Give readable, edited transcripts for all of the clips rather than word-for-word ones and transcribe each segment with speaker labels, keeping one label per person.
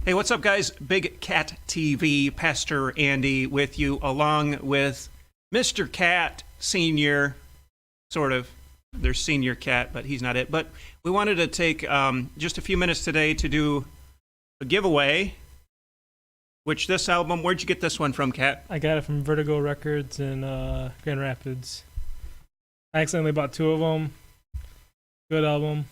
Speaker 1: Hey, what's up, guys? Big Cat TV, Pastor Andy with you, along with Mr. Cat Senior, sort of. There's Senior Cat, but he's not it. But we wanted to take just a few minutes today to do a giveaway, which this album, where'd you get this one from, Cat?
Speaker 2: I got it from Vertigo Records in Grand Rapids. I accidentally bought two of them. Good album.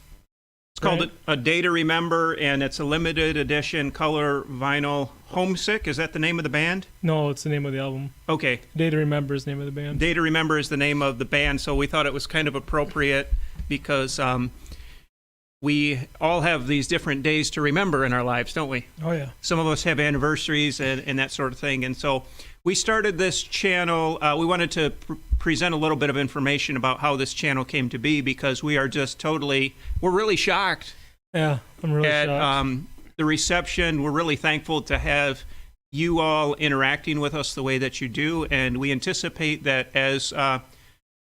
Speaker 1: It's called A Day to Remember, and it's a limited edition color vinyl. Homesick, is that the name of the band?
Speaker 2: No, it's the name of the album.
Speaker 1: Okay.
Speaker 2: Day to Remember is the name of the band.
Speaker 1: Day to Remember is the name of the band, so we thought it was kind of appropriate because we all have these different days to remember in our lives, don't we?
Speaker 2: Oh, yeah.
Speaker 1: Some of us have anniversaries and that sort of thing, and so we started this channel. We wanted to present a little bit of information about how this channel came to be because we are just we're really shocked.
Speaker 2: Yeah, I'm really shocked.
Speaker 1: The reception. We're really thankful to have you all interacting with us the way that you do, and we anticipate that as, I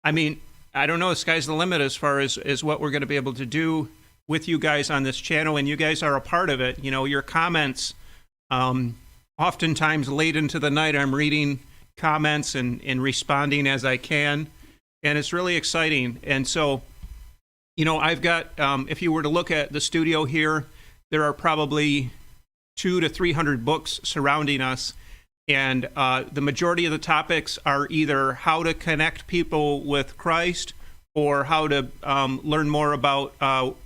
Speaker 1: don't know, the sky's the limit as far as what we're going to be able to do with you guys on this channel, and you guys are a part of it. You know, your comments, oftentimes late into the night, I'm reading comments and responding as I can, and it's really exciting. And so, you know, I've got, if you were to look at the studio here, there are probably 200 to 300 books surrounding us, and the majority of the topics are either how to connect people with Christ or how to learn more about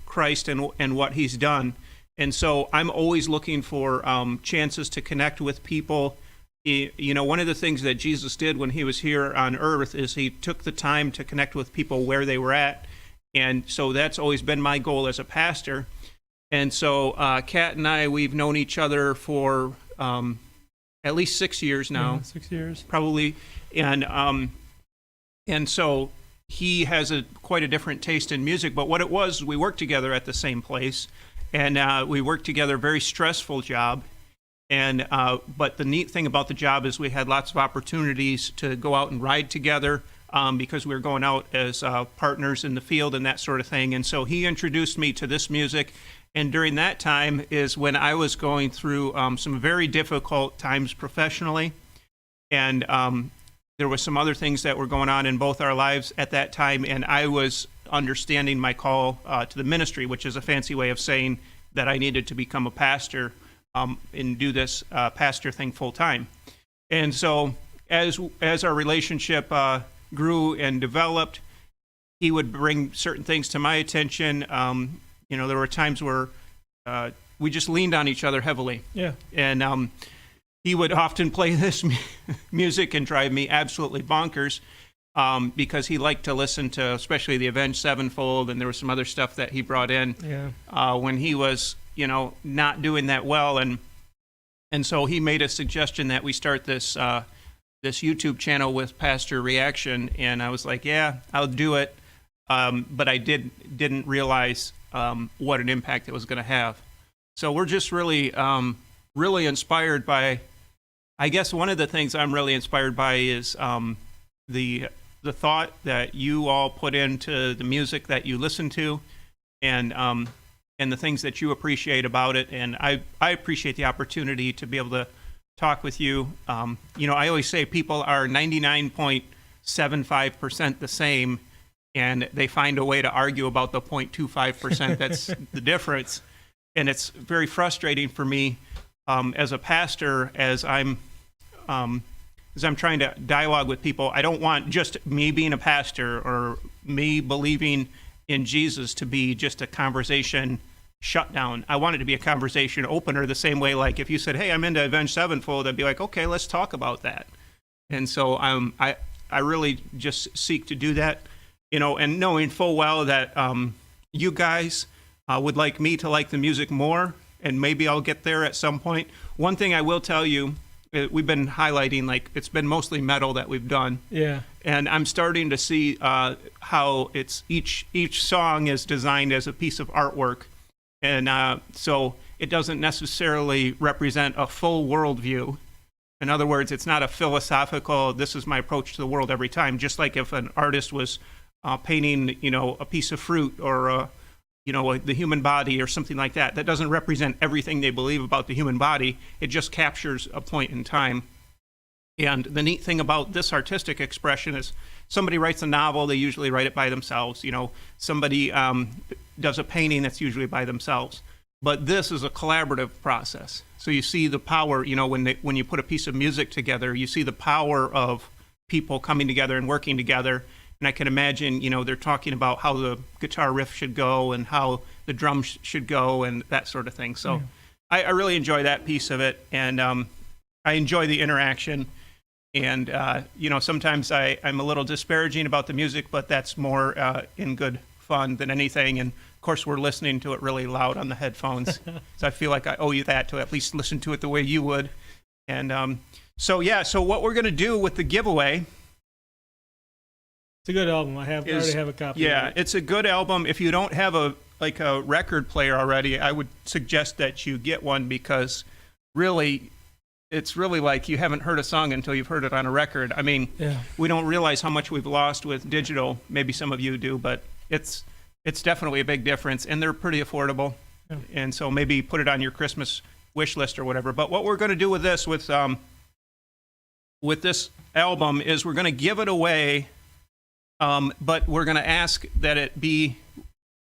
Speaker 1: Christ and what he's done. And so I'm always looking for chances to connect with people. You know, one of the things that Jesus did when he was here on earth is he took the time to connect with people where they were at. And so that's always been my goal as a pastor. And so Kat and I, we've known each other for at least 6 years now.
Speaker 2: Yeah, 6 years.
Speaker 1: Probably. And so he has quite a different taste in music. But what it was, we worked together at the same place. And we worked together, very stressful job. And but the neat thing about the job is we had lots of opportunities to go out and ride together because we were going out as partners in the field and that sort of thing. And so he introduced me to this music. And during that time is when I was going through some very difficult times professionally. And there was some other things that were going on in both our lives at that time. And I was understanding my call to the ministry, which is a fancy way of saying that I needed to become a pastor and do this pastor thing full time. And so as our relationship grew and developed, he would bring certain things to my attention. You know, there were times where we just leaned on each other heavily. Yeah. And he would often play this music and drive me absolutely bonkers because he liked to listen to, especially the Avenged Sevenfold, and there was some other stuff that he brought in when he was, you know, not doing that well. And so he made a suggestion that we start this YouTube channel with Pastor Reaction, and I was like, yeah, I'll do it. But I didn't realize what an impact it was going to have. So we're just really, really inspired by, I guess one of the things I'm really inspired by is the thought that you all put into the music that you listen to, and the things that you appreciate about it. And I appreciate the opportunity to be able to talk with you. You know, I always say people are 99.75% the same, and they find a way to argue about the 0.25% that's the difference. And it's very frustrating for me as a pastor, as I'm trying to dialogue with people. I don't want just me being a pastor or me believing in Jesus to be just a conversation shutdown. I want it to be a conversation opener, the same way, like if you said, hey, I'm into Avenged Sevenfold, I'd be like, okay, let's talk about that. And so I really just seek to do that. You know, and knowing full well that you guys would like me to like the music more, and maybe I'll get there at some point. One thing I will tell you, we've been highlighting, like, it's been mostly metal that we've done. Yeah. And I'm starting to see how it's each song is designed as a piece of artwork. And so it doesn't necessarily represent a full worldview. In other words, it's not a philosophical, this is my approach to the world every time, just like if an artist was painting, you know, a piece of fruit or like the human body or something like that. That doesn't represent everything they believe about the human body. It just captures a point in time. And the neat thing about this artistic expression is somebody writes a novel, they usually write it by themselves. Somebody does a painting, that's usually by themselves. But this is a collaborative process. So you see the power, when you put a piece of music together, you see the power of people coming together and working together. And I can imagine, they're talking about how the guitar riff should go and how the drums should go and that sort of thing. So I really enjoy that piece of it. And I enjoy the interaction. And, sometimes I'm a little disparaging about the music, but that's more in good fun than anything. And, of course, we're listening to it really loud on the headphones. So I feel like I owe you that, to at least listen to it the way you would. And so what we're going to do with the giveaway...
Speaker 2: It's a good album. I already have a copy.
Speaker 1: Yeah,
Speaker 2: of it.
Speaker 1: It's a good album. If you don't have a record player already, I would suggest that you get one, because really... it's really like you haven't heard a song until you've heard it on a record. I mean, we don't realize how much we've lost with digital. Maybe some of you do, but it's definitely a big difference, and they're pretty affordable. Yeah. And so maybe put it on your Christmas wish list or whatever. But what we're going to do with this, with this album, is we're going to give it away, but we're going to ask that it be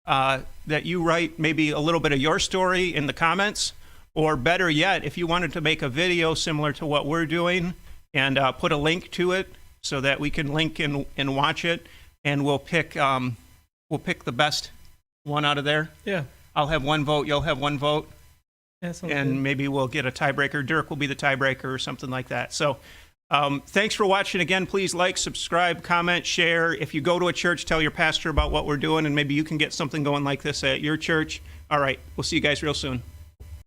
Speaker 1: that you write maybe a little bit of your story in the comments. Or better yet, if you wanted to make a video similar to what we're doing and put a link to it so that we can link and watch it, and we'll pick the best one out of there. Yeah. I'll have one vote, you'll have one vote. Yeah, and good. Maybe we'll get a tiebreaker. Dirk will be the tiebreaker or something like that. So thanks for watching again. Please like, subscribe, comment, share. If you go to a church, tell your pastor about what we're doing, and maybe you can get something going like this at your church. All right. We'll see you guys real soon.